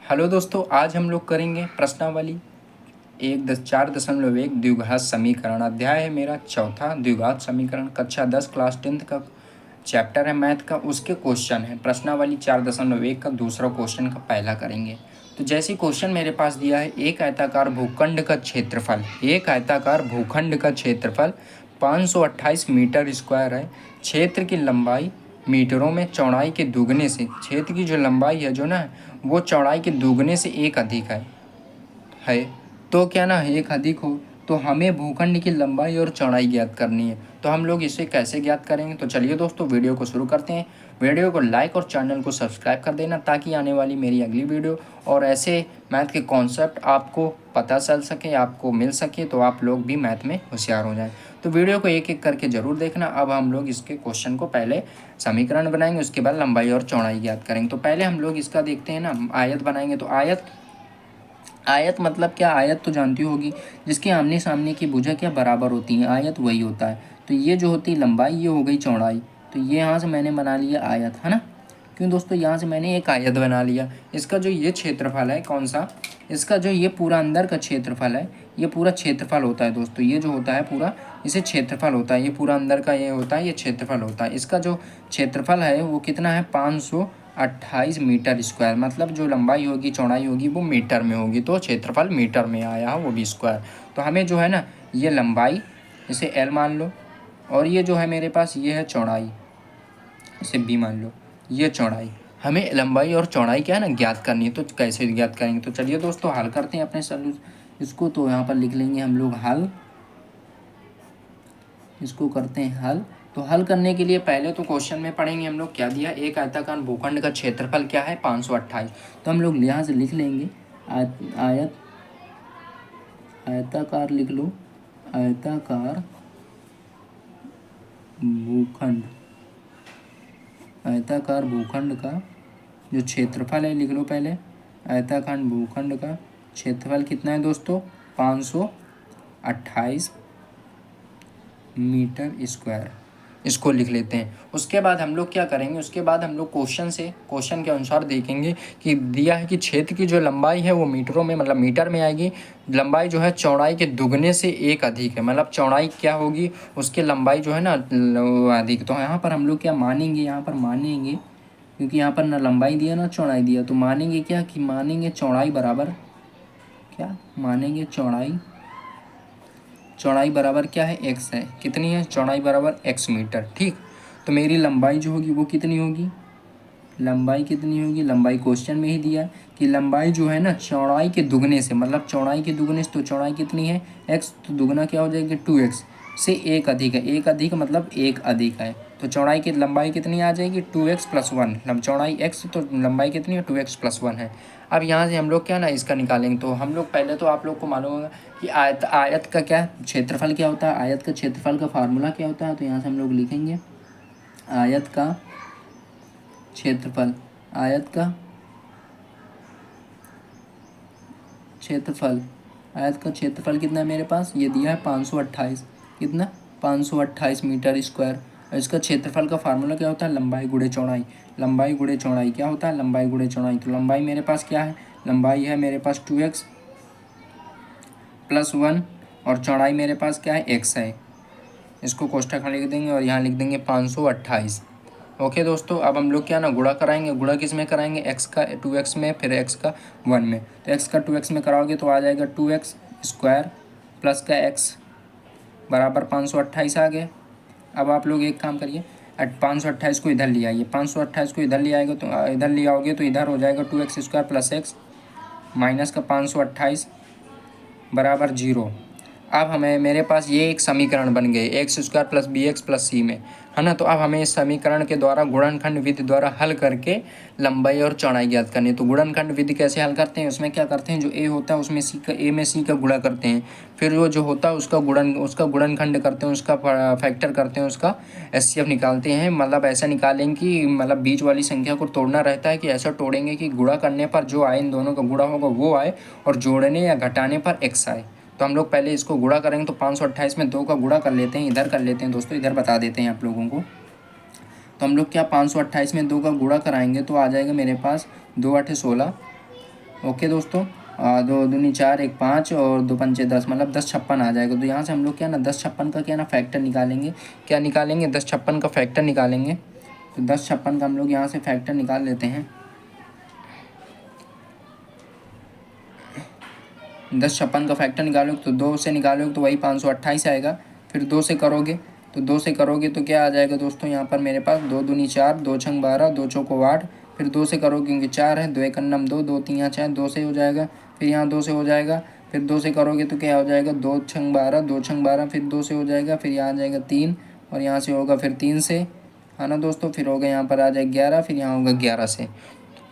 Hello दोस्तों, आज हम लोग करेंगे प्रश्नावली 4.1 द्विघात समीकरण। अध्याय है मेरा चौथा, द्विघात समीकरण। कक्षा 10 क्लास 10th का चैप्टर है मैथ का, उसके क्वेश्चन है। प्रश्नावली 4.1 का दूसरा क्वेश्चन का पहला करेंगे। तो जैसे क्वेश्चन मेरे पास दिया है, एक आयताकार भूखंड का क्षेत्रफल 528 मीटर स्क्वायर है। क्षेत्र की लंबाई मीटरों में चौड़ाई के दुगने से, क्षेत्र की जो लंबाई है जो ना, वो चौड़ाई के दुगने से एक अधिक है। तो क्या ना, एक अधिक हो तो हमें भूखंड की लंबाई और चौड़ाई ज्ञात करनी है। तो हम लोग इसे कैसे ज्ञात करेंगे? तो चलिए दोस्तों, वीडियो को शुरू करते हैं। वीडियो को लाइक और चैनल को सब्सक्राइब कर देना, ताकि आने वाली मेरी अगली वीडियो और ऐसे मैथ के कॉन्सेप्ट आपको पता चल सके, आपको मिल सके, तो आप लोग भी मैथ में होशियार हो जाएं। तो वीडियो को एक एक करके ज़रूर देखना। अब हम लोग इसके क्वेश्चन को पहले समीकरण बनाएंगे, उसके बाद लंबाई और चौड़ाई ज्ञात करेंगे। तो पहले हम लोग इसका देखते हैं ना, आयत बनाएंगे। तो आयत मतलब क्या? आयत तो जानती होगी, जिसके आमने सामने की भुजा क्या बराबर होती हैं, आयत वही होता है। तो ये जो होती है लंबाई, ये हो गई चौड़ाई। तो ये यहाँ से मैंने बना लिया आयत, है ना। क्यों दोस्तों, यहाँ से मैंने एक आयत बना लिया। इसका जो ये क्षेत्रफल है, कौन सा, इसका जो ये पूरा अंदर का क्षेत्रफल है, ये पूरा क्षेत्रफल होता है दोस्तों। ये जो होता है पूरा, इसे क्षेत्रफल होता है। ये पूरा अंदर का ये होता है, ये क्षेत्रफल होता है। इसका जो क्षेत्रफल है वो कितना है? 528 मीटर स्क्वायर। मतलब जो लंबाई होगी, चौड़ाई होगी, वो मीटर में होगी, तो क्षेत्रफल मीटर में आया है, वो भी स्क्वायर। तो हमें जो है ना, ये लंबाई, इसे L मान लो, और ये जो है मेरे पास, ये है चौड़ाई, इसे B मान लो। ये चौड़ाई, हमें लंबाई और चौड़ाई क्या है ना, ज्ञात करनी है। तो कैसे ज्ञात करेंगे? तो चलिए दोस्तों, हल करते हैं अपने इसको। तो यहाँ पर लिख लेंगे हम लोग हल, इसको करते हैं हल। तो हल करने के लिए पहले तो क्वेश्चन में पढ़ेंगे हम लोग क्या दिया। एक आयताकार भूखंड का क्षेत्रफल क्या है? 528। तो हम लोग यहाँ से लिख लेंगे आयताकार लिख लो, आयताकार भूखंड का जो क्षेत्रफल है, लिख लो पहले। आयताकार भूखंड का क्षेत्रफल कितना है दोस्तों? 528 मीटर स्क्वायर, इसको लिख लेते हैं। उसके बाद हम लोग क्या करेंगे? उसके बाद हम लोग क्वेश्चन के अनुसार देखेंगे कि दिया है कि क्षेत्र की जो लंबाई है वो मीटरों में, मतलब मीटर में आएगी। लंबाई जो है चौड़ाई के दुगने से एक अधिक है, मतलब चौड़ाई क्या होगी, उसकी लंबाई जो है ना अधिक। तो यहाँ पर हम लोग क्या मानेंगे? यहाँ पर मानेंगे, क्योंकि यहाँ पर ना लंबाई दिया ना चौड़ाई दिया, तो मानेंगे क्या कि मानेंगे चौड़ाई बराबर क्या? मानेंगे चौड़ाई बराबर क्या है? x है। कितनी है? चौड़ाई बराबर x मीटर। ठीक, तो मेरी लंबाई जो होगी वो कितनी होगी? लंबाई कितनी होगी? लंबाई क्वेश्चन में ही दिया है कि लंबाई जो है ना चौड़ाई के दुगने से, मतलब चौड़ाई के दुगने से, तो चौड़ाई कितनी है? x, तो दुगना क्या हो जाएगा? 2x से एक अधिक है। एक अधिक मतलब एक अधिक है, तो चौड़ाई की लंबाई कितनी आ जाएगी? 2x + 1। चौड़ाई x, तो लंबाई कितनी है? 2x + 1 है। अब यहाँ से हम लोग क्या ना इसका निकालेंगे। तो हम लोग पहले, तो आप लोग को मालूम होगा कि आयत का क्या क्षेत्रफल क्या होता है, आयत का क्षेत्रफल का फार्मूला क्या होता है। तो यहाँ से हम लोग लिखेंगे आयत का क्षेत्रफल, आयत का क्षेत्रफल कितना है मेरे पास? ये दिया है 528। कितना? 528 मीटर स्क्वायर। और इसका क्षेत्रफल का फार्मूला क्या होता है? लंबाई गुणे चौड़ाई। लंबाई गुणे चौड़ाई क्या होता है? लंबाई गुणे चौड़ाई। तो लंबाई मेरे पास क्या है? लंबाई है मेरे पास 2x + 1, और चौड़ाई मेरे पास क्या है? x है। इसको कोष्ठक में लिख देंगे और यहाँ लिख देंगे 528। ओके दोस्तों, अब हम लोग क्या ना गुणा कराएंगे। गुणा किस में कराएंगे? x का 2x में, फिर x का 1 में। तो x का 2x में कराओगे तो आ जाएगा 2x स्क्वायर प्लस का x बराबर 528 आ गए। अब आप लोग एक काम करिए, 528 को इधर ले आइए। 528 को इधर ले आएगा तो इधर ले आओगे तो इधर हो जाएगा 2x square plus x minus का 528 बराबर 0। अब हमें, मेरे पास ये एक समीकरण बन गए, x square plus b x plus c में, है ना। तो अब हमें इस समीकरण के द्वारा गुणनखंड विधि द्वारा हल करके लंबाई और चौड़ाई ज्ञात करनी है। तो गुणनखंड विधि कैसे हल करते हैं? उसमें क्या करते हैं, जो ए होता है उसमें सी का, ए में सी का गुणा करते हैं, फिर वो जो होता है उसका गुणनखंड करते हैं, उसका फैक्टर करते हैं, उसका एचसीएफ निकालते हैं। मतलब ऐसा निकालेंगे कि मतलब बीच वाली संख्या को तोड़ना रहता है, कि ऐसा तोड़ेंगे कि गुणा करने पर जो आए, इन दोनों का गुणा होगा वो आए, और जोड़ने या घटाने पर एक्स आए। तो हम लोग पहले इसको गुणा करेंगे। तो 528 में 2 का गुणा कर लेते हैं, इधर कर लेते हैं दोस्तों, इधर बता देते हैं आप लोगों को। तो हम लोग क्या 528 में 2 का गुणा कराएंगे तो आ जाएगा मेरे पास 2 × 8 = 16, ओके दोस्तों, दो दूनी 4, एक 5 और दो पंचे 10, मतलब 10 56 आ जाएगा। तो यहाँ से हम लोग क्या ना 10 56 का क्या ना फैक्टर निकालेंगे। क्या निकालेंगे? 10 56 का फैक्टर निकालेंगे। तो 10 56 का हम लोग यहाँ से फैक्टर निकाल लेते हैं। 10 56 का फैक्टर निकालोगे तो 2 से निकालोगे तो वही 528 आएगा। फिर 2 से करोगे तो 2 से करोगे तो क्या आ जाएगा दोस्तों, यहाँ पर मेरे पास 2 दूनी 4, 2 छंग 12, 2 चौको 8। फिर 2 से करोगे क्योंकि 4 है, 2 एक अन्नम 2, 2 तीन 6, 2 से हो जाएगा। फिर यहाँ 2 से हो जाएगा। फिर 2 से करोगे तो क्या हो जाएगा, 2 छंग 12, 2 छंग 12, फिर 2 से हो जाएगा। फिर यहाँ आ जाएगा 3 और यहाँ से होगा फिर 3 से, है ना दोस्तों। फिर होगा यहाँ पर आ जाएगा 11, फिर यहाँ होगा 11 से।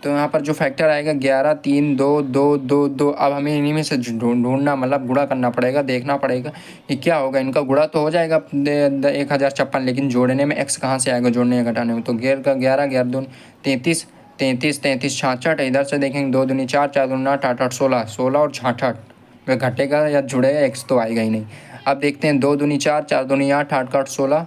तो यहाँ पर जो फैक्टर आएगा 11, 3, 2, 2, 2, 2। अब हमें इन्हीं में से ढूंढना, मतलब गुणा करना पड़ेगा, देखना पड़ेगा कि क्या होगा। इनका गुणा तो हो जाएगा 1056, लेकिन जोड़ने में x कहाँ से आएगा, जोड़ने या घटाने में। तो 11, 11 दूनी 33, 33, 33, 66। इधर से देखेंगे 2 दूनी 4, 4 दूनी 8, 8, 8, 16, 16 और 66 में घटेगा या जुड़ेगा, x तो आएगा ही नहीं। अब देखते हैं 2 दूनी 4, 4 दूनी 8, 8 8, 16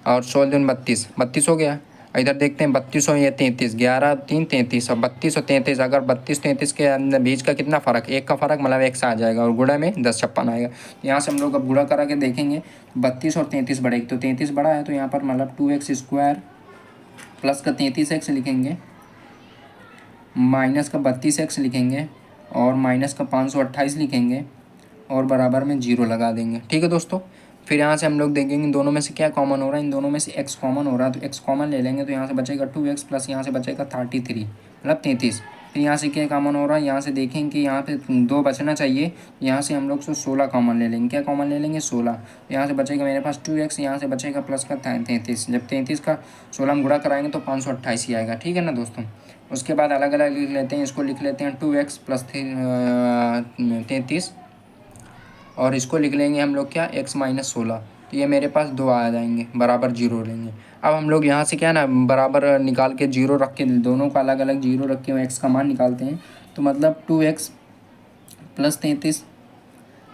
और 16 दूनी 32, 32 हो गया। इधर देखते हैं 32 और ये 33, 11 3 33 और 32 और 33। अगर 32 33 के अंदर बीच का कितना फ़र्क, एक का फ़र्क, मतलब एक सा आ जाएगा और गुणा में 10 56 आएगा। तो यहाँ से हम लोग अब गुणा करा के देखेंगे। 32 और 33 बढ़ेगी, तो 33 बड़ा है तो यहाँ पर मतलब 2x² प्लस का 33x लिखेंगे, माइनस का 32x लिखेंगे और माइनस का 528 लिखेंगे और बराबर में 0 लगा देंगे। ठीक है दोस्तों। फिर यहाँ से हम लोग देखेंगे इन दोनों में से क्या कॉमन हो रहा है, इन दोनों में से x कॉमन हो रहा है। तो x कॉमन ले लेंगे तो यहाँ से बचेगा 2x प्लस यहाँ से बचेगा 33, मतलब 33। फिर यहाँ से क्या कॉमन हो रहा है, यहाँ से देखेंगे कि यहाँ पे 2 बचना चाहिए। यहाँ से हम लोग 16 कॉमन ले लेंगे। क्या कॉमन ले लेंगे? 16। यहाँ से बचेगा मेरे पास 2x, यहाँ से बचेगा प्लस का 33। जब 33 का 16 हम गुणा कराएंगे तो 528 ही आएगा। ठीक है ना दोस्तों। उसके बाद अलग अलग लिख लेते हैं। इसको लिख लेते हैं 2x प्लस 33 और इसको लिख लेंगे हम लोग क्या, x माइनस 16। तो ये मेरे पास 2 आ जाएंगे, बराबर 0 लेंगे। अब हम लोग यहाँ से क्या ना बराबर निकाल के 0 रख के, दोनों का अलग अलग 0 रख के x का मान निकालते हैं। तो मतलब 2x प्लस 33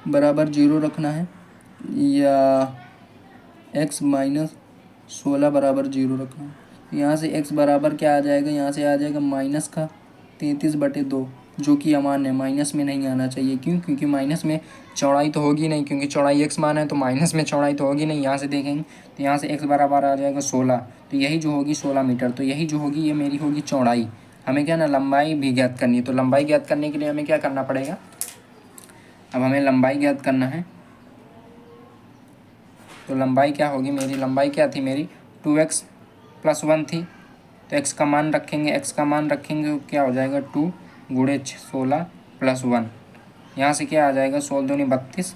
बराबर 0 रखना है या x माइनस 16 बराबर 0 रखना है। तो यहाँ से x बराबर क्या आ जाएगा, यहाँ से आ जाएगा माइनस का 33/2, जो कि अमान्य है, माइनस में नहीं आना चाहिए। क्यों? क्योंकि माइनस में चौड़ाई तो होगी नहीं, क्योंकि चौड़ाई x मान है तो माइनस में चौड़ाई तो होगी नहीं। यहाँ से देखेंगे तो यहाँ से x बराबर आ जाएगा 16, तो यही जो होगी 16 मीटर। तो यही जो होगी ये मेरी होगी चौड़ाई। हमें क्या ना लंबाई भी ज्ञात करनी है। तो लंबाई ज्ञात करने के लिए हमें क्या करना पड़ेगा, अब हमें लंबाई ज्ञात करना है। तो लंबाई क्या होगी मेरी, लंबाई क्या थी मेरी 2x प्लस 1 थी। तो x का मान रखेंगे, x का मान रखेंगे तो क्या हो जाएगा 2 गुणे 16 प्लस 1। यहाँ से क्या आ जाएगा 16 दूनी 32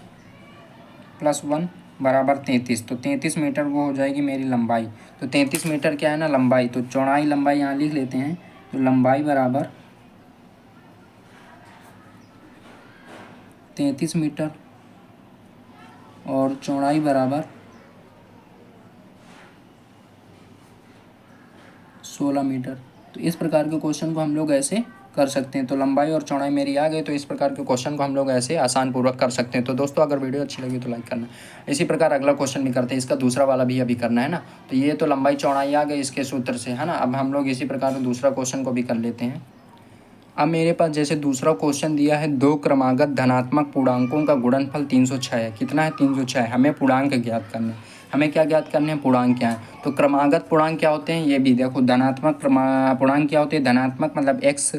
प्लस 1 बराबर 33। तो 33 मीटर वो हो जाएगी मेरी लंबाई। तो 33 मीटर क्या है ना लंबाई। तो चौड़ाई लंबाई यहाँ लिख लेते हैं। तो लंबाई बराबर 33 मीटर और चौड़ाई बराबर 16 मीटर। तो इस प्रकार के क्वेश्चन को हम लोग ऐसे कर सकते हैं। तो लंबाई और चौड़ाई मेरी आ गई, तो इस प्रकार के क्वेश्चन को हम लोग ऐसे आसान पूर्वक कर सकते हैं। तो दोस्तों अगर वीडियो अच्छी लगी तो लाइक करना। इसी प्रकार अगला क्वेश्चन भी करते हैं, इसका दूसरा वाला भी अभी करना है ना। तो ये तो लंबाई चौड़ाई आ गई इसके सूत्र से, है ना। अब हम लोग इसी प्रकार के दूसरा क्वेश्चन को भी कर लेते हैं। अब मेरे पास जैसे दूसरा क्वेश्चन दिया है, 2 क्रमागत धनात्मक पूर्णांकों का गुणनफल 306 है। कितना है? 306। हमें पूर्णांक ज्ञात करने, हमें क्या ज्ञात करने हैं, पूर्णांक क्या है। तो क्रमागत पूर्णांक क्या होते हैं ये भी देखो। धनात्मक पूर्णांक क्या होते हैं, धनात्मक मतलब x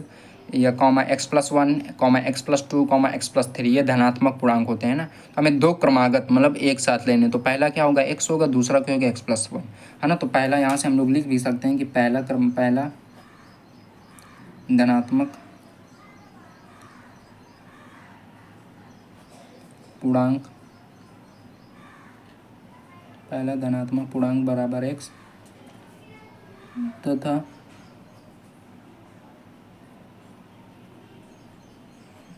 या comma x+1 comma x+2 comma x+3, ये धनात्मक पूर्णांक होते हैं ना। तो हमें 2 क्रमागत मतलब एक साथ लेने। तो पहला क्या होगा, x होगा, दूसरा क्या होगा x+1, है ना। तो पहला यहाँ से हम लोग लिख भी सकते हैं कि पहला धनात्मक पूर्णांक, पहला धनात्मक पूर्णांक बराबर x तथा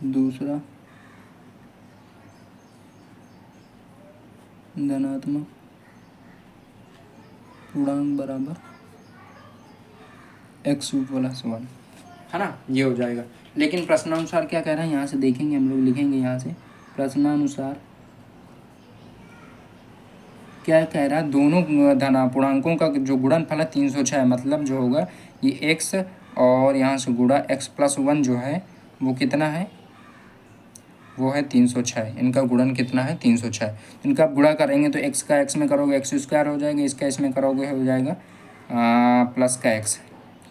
दूसरा धनात्मक पूर्णांक बराबर x+1, है ना। ये हो जाएगा। लेकिन प्रश्नानुसार क्या कह रहा है, यहाँ से देखेंगे हम लोग, लिखेंगे यहाँ से प्रश्नानुसार क्या कह रहा है, दोनों पूर्णांकों का जो गुणनफल है 306 है। मतलब जो होगा ये x और यहाँ से गुणा x+1 जो है वो कितना है, वो है 306। इनका गुणन कितना है, 306। इनका गुणा करेंगे तो x का x में करोगे x स्क्वायर हो जाएगा, इसका इसमें करोगे हो जाएगा प्लस का x।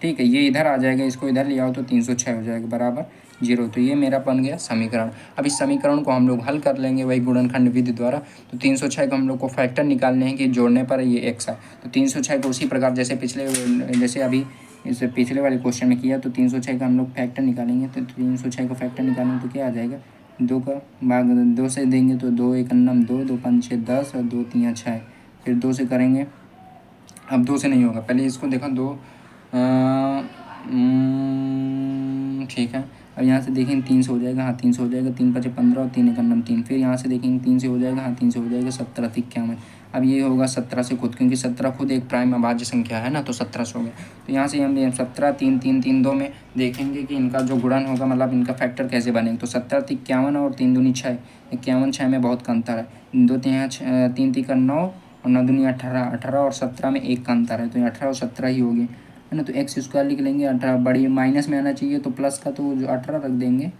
ठीक है, ये इधर आ जाएगा, इसको इधर ले आओ तो 306 हो जाएगा बराबर 0। तो ये मेरा बन गया समीकरण। अब इस समीकरण को हम लोग हल कर लेंगे वही गुणनखंड विधि द्वारा। तो 306 को हम लोग को फैक्टर निकालने हैं कि जोड़ने पर ये x है। तो 306 को उसी प्रकार जैसे अभी इस पिछले वाले क्वेश्चन में किया, तो 306 का हम लोग फैक्टर निकालेंगे। तो 306 को फैक्टर निकालेंगे तो क्या आ जाएगा, 2 का भाग 2 से देंगे तो 2 एक अन्नम 2, 2 5 6 10 और 2 3 6। फिर 2 से करेंगे, अब 2 से नहीं होगा, पहले इसको देखो 2 ठीक है। अब यहाँ से देखेंगे 3 से हो जाएगा, हाँ 3 से हो जाएगा, 3 5 15 और 3 एक अन्नम 3। फिर यहाँ से देखेंगे 3 से हो जाएगा, हाँ 3 से हो जाएगा 17 51। अब ये होगा 17 से खुद, क्योंकि 17 खुद एक प्राइम अभाज्य संख्या है ना, तो 17 से हो गया। तो यहाँ से हम 17 3 3 3 2 में देखेंगे कि इनका जो गुणन होगा, मतलब इनका फैक्टर कैसे बनेगा। तो 17 51 और 3 दूनी 6, 51 6 में बहुत का अंतर है। 2 3 3 का 9 और 9 दूनी 18, 18 और 17 में 1 का अंतर है, तो 18 और 17 ही हो गए है ना। तो एक्स स्क्वायर लिख लेंगे, 18 बड़ी माइनस में आना चाहिए, तो प्लस का तो जो 18 रख देंगे,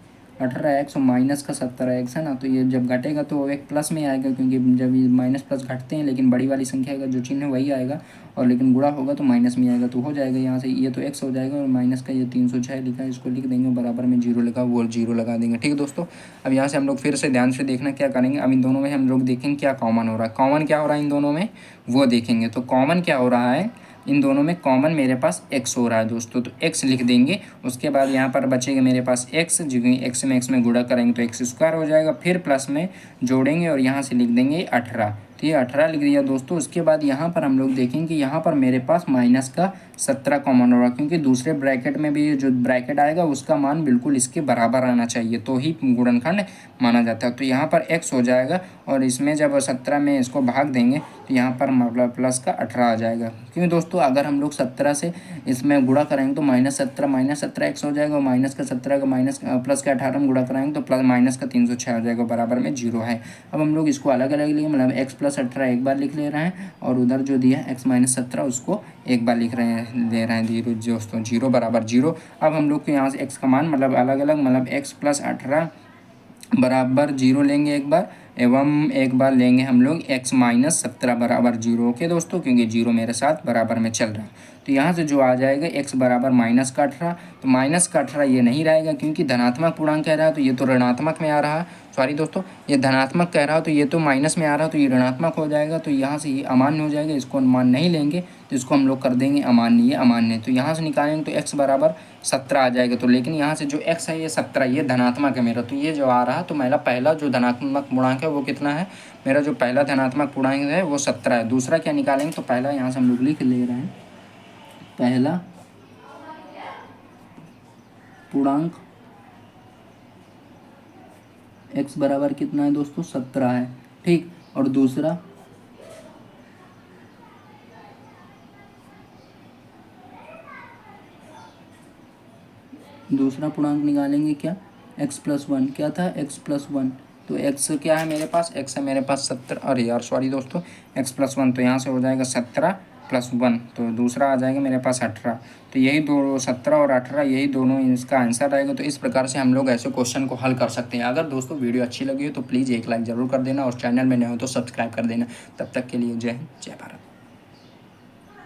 18x और माइनस का 17x है ना। तो ये जब घटेगा तो एक प्लस में आएगा, क्योंकि जब ये माइनस प्लस घटते हैं, लेकिन बड़ी वाली संख्या का जो चिन्ह है वही आएगा, और लेकिन गुणा होगा तो माइनस में आएगा। तो हो जाएगा यहाँ से ये तो x हो जाएगा, और माइनस का ये 306 लिखा है, इसको लिख देंगे, बराबर में 0 लिखा वो 0 लगा देंगे। ठीक है दोस्तों, अब यहाँ से हम लोग फिर से ध्यान से देखना क्या करेंगे। अब इन दोनों में हम लोग देखेंगे क्या कॉमन हो रहा है, कॉमन क्या हो रहा है इन दोनों में वो देखेंगे। तो कॉमन क्या हो रहा है, इन दोनों में कॉमन मेरे पास x हो रहा है दोस्तों, तो x लिख देंगे। उसके बाद यहाँ पर बचेगा मेरे पास x, जो x में गुणा करेंगे तो x स्क्वायर हो जाएगा, फिर प्लस में जोड़ेंगे और यहाँ से लिख देंगे 18। तो ये 18 लिख दिया दोस्तों। उसके बाद यहाँ पर हम लोग देखेंगे कि यहाँ पर मेरे पास माइनस का 17 कॉमन होगा, क्योंकि दूसरे ब्रैकेट में भी जो ब्रैकेट आएगा उसका मान बिल्कुल इसके बराबर आना चाहिए, तो ही गुणनखंड माना जाता है। तो यहाँ पर x हो जाएगा, और इसमें जब 17 में इसको भाग देंगे तो यहाँ पर मतलब प्लस का 18 आ जाएगा। क्योंकि दोस्तों अगर हम लोग 17 से इसमें गुणा करेंगे तो -17 x हो जाएगा, और माइनस का 17 का माइनस प्लस का 18 में गुणा कराएंगे तो प्लस माइनस का 306 हो जाएगा, बराबर में 0 है। अब हम लोग इसको अलग अलग लिखेंगे, मतलब x + 18 एक बार लिख ले रहे हैं, और उधर जो दिया है x - 17 उसको एक बार लिख रहे हैं, दे रहे हैं दोस्तों 0 बराबर 0। अब हम लोग को यहाँ से x का मान मतलब अलग अलग, मतलब x + 18 बराबर 0 लेंगे एक बार, एवं एक बार लेंगे हम लोग x - 17 बराबर 0। ओके दोस्तों, क्योंकि 0 मेरे साथ बराबर में चल रहा है। तो यहाँ से जो आ जाएगा x बराबर -18, तो -18 ये नहीं रहेगा, क्योंकि धनात्मक पूर्णांक कह रहा है, तो ये तो ऋणात्मक में आ रहा है। सॉरी दोस्तों, ये धनात्मक कह रहा है तो ये तो माइनस में आ रहा है, तो ये ऋणात्मक हो जाएगा। तो यहाँ से ये अमान्य हो जाएगा, इसको मान नहीं लेंगे, तो इसको हम लोग कर देंगे अमान्य, ये अमान्य। तो यहाँ से निकालेंगे तो x बराबर 17 आ जाएगा। तो लेकिन यहाँ से जो x है ये 17, ये धनात्मक है मेरा, तो ये जो आ रहा है, तो मेरा पहला जो धनात्मक पूर्णांक है वो कितना है, मेरा जो पहला धनात्मक पूर्णांक है वो 17 है। दूसरा क्या निकालेंगे, तो पहला यहाँ से हम लोग लिख ले रहे हैं, पहला पूर्णांक x बराबर कितना है दोस्तों, 17 है। ठीक, और दूसरा पूर्णांक निकालेंगे क्या, x + 1 क्या था, x + 1। तो x क्या है मेरे पास, x है मेरे पास 17, अरे यार सॉरी दोस्तों, x + 1, तो यहाँ से हो जाएगा 17 + 1, तो दूसरा आ जाएगा मेरे पास 18। तो यही दो 17 और 18 यही दोनों इसका आंसर रहेगा। तो इस प्रकार से हम लोग ऐसे क्वेश्चन को हल कर सकते हैं। अगर दोस्तों वीडियो अच्छी लगी हो तो प्लीज़ एक लाइक ज़रूर कर देना, और चैनल में नए हो तो सब्सक्राइब कर देना। तब तक के लिए जय हिंद, जय भारत।